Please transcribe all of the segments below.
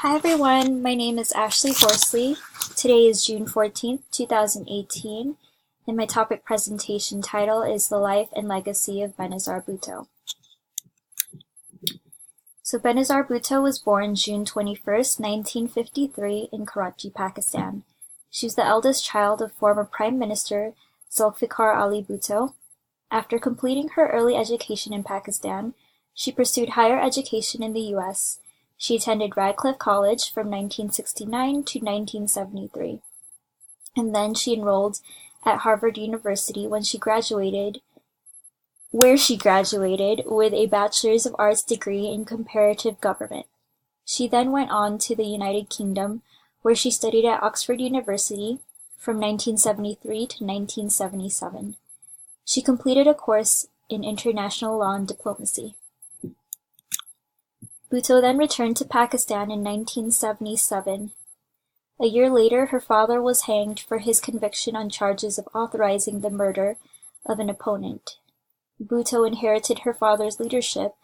Hi everyone, my name is Ashley Horsley. Today is June 14th, 2018, and my topic presentation title is The Life and Legacy of Benazir Bhutto. So Benazir Bhutto was born June 21st, 1953 in Karachi, Pakistan. She was the eldest child of former Prime Minister Zulfikar Ali Bhutto. After completing her early education in Pakistan, she pursued higher education in the U.S. She attended Radcliffe College from 1969 to 1973, and then she enrolled at Harvard University where she graduated with a Bachelor of Arts degree in comparative government. She then went on to the United Kingdom, where she studied at Oxford University from 1973 to 1977. She completed a course in international law and diplomacy. Bhutto then returned to Pakistan in 1977. A year later, her father was hanged for his conviction on charges of authorizing the murder of an opponent. Bhutto inherited her father's leadership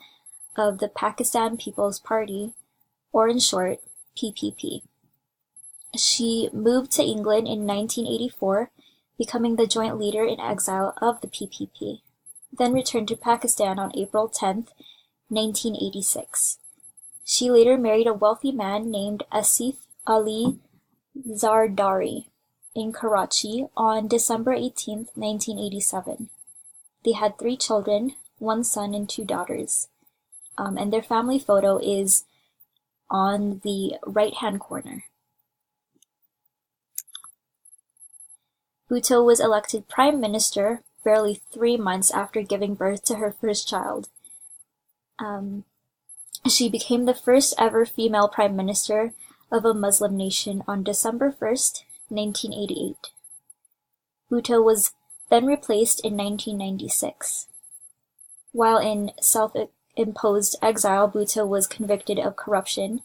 of the Pakistan People's Party, or in short, PPP. She moved to England in 1984, becoming the joint leader in exile of the PPP, then returned to Pakistan on April 10, 1986. She later married a wealthy man named Asif Ali Zardari in Karachi on December 18, 1987. They had 3 children, 1 son and 2 daughters, and their family photo is on the right-hand corner. Bhutto was elected Prime Minister barely 3 months after giving birth to her first child. She became the first ever female Prime Minister of a Muslim nation on December 1st, 1988. Bhutto was then replaced in 1996. While in self-imposed exile, Bhutto was convicted of corruption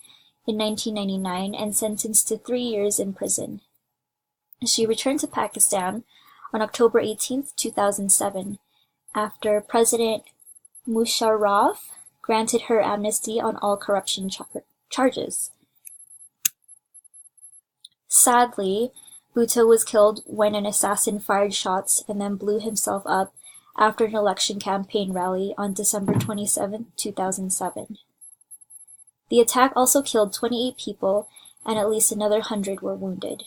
in 1999 and sentenced to 3 years in prison. She returned to Pakistan on October 18, 2007, after President Musharraf granted her amnesty on all corruption charges. Sadly, Bhutto was killed when an assassin fired shots and then blew himself up after an election campaign rally on December 27, 2007. The attack also killed 28 people and at least another 100 were wounded.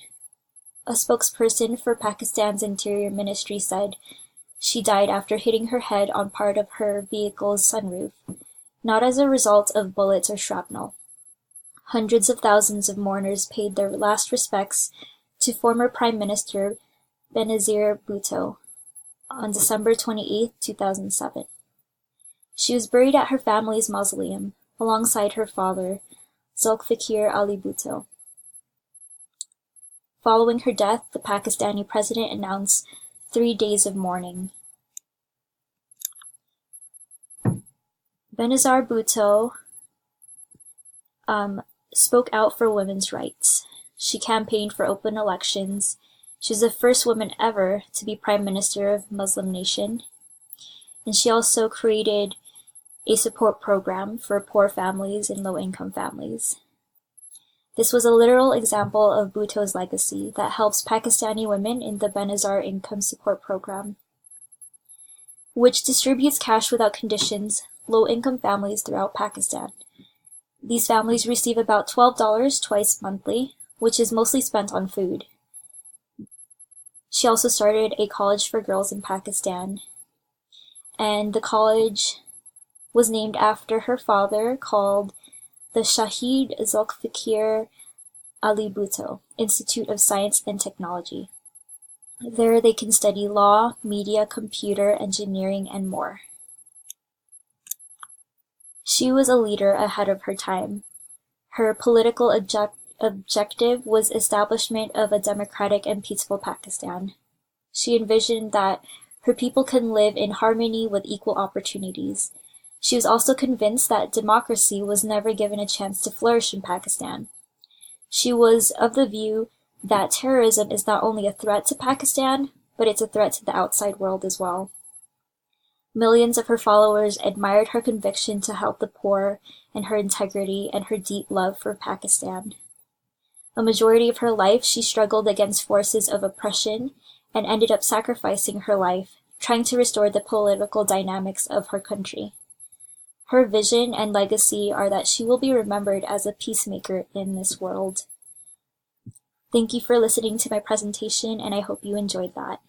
A spokesperson for Pakistan's Interior Ministry said she died after hitting her head on part of her vehicle's sunroof, not as a result of bullets or shrapnel. Hundreds of thousands of mourners paid their last respects to former Prime Minister Benazir Bhutto on December 28, 2007. She was buried at her family's mausoleum, alongside her father, Zulfikar Ali Bhutto. Following her death, the Pakistani president announced 3 days of mourning. Benazir Bhutto spoke out for women's rights. She campaigned for open elections. She was the first woman ever to be Prime Minister of a Muslim nation. And she also created a support program for poor families and low-income families. This was a literal example of Bhutto's legacy that helps Pakistani women in the Benazir Income Support Program, which distributes cash without conditions low-income families throughout Pakistan. These families receive about $12 twice monthly, which is mostly spent on food. She also started a college for girls in Pakistan, and the college was named after her father, called the Shahid Zulfikar Ali Bhutto Institute of Science and Technology. There they can study law, media, computer, engineering, and more. She was a leader ahead of her time. Her political objective was establishment of a democratic and peaceful Pakistan. She envisioned that her people can live in harmony with equal opportunities. She was also convinced that democracy was never given a chance to flourish in Pakistan. She was of the view that terrorism is not only a threat to Pakistan, but it's a threat to the outside world as well. Millions of her followers admired her conviction to help the poor and her integrity and her deep love for Pakistan. A majority of her life, she struggled against forces of oppression and ended up sacrificing her life, trying to restore the political dynamics of her country. Her vision and legacy are that she will be remembered as a peacemaker in this world. Thank you for listening to my presentation, and I hope you enjoyed that.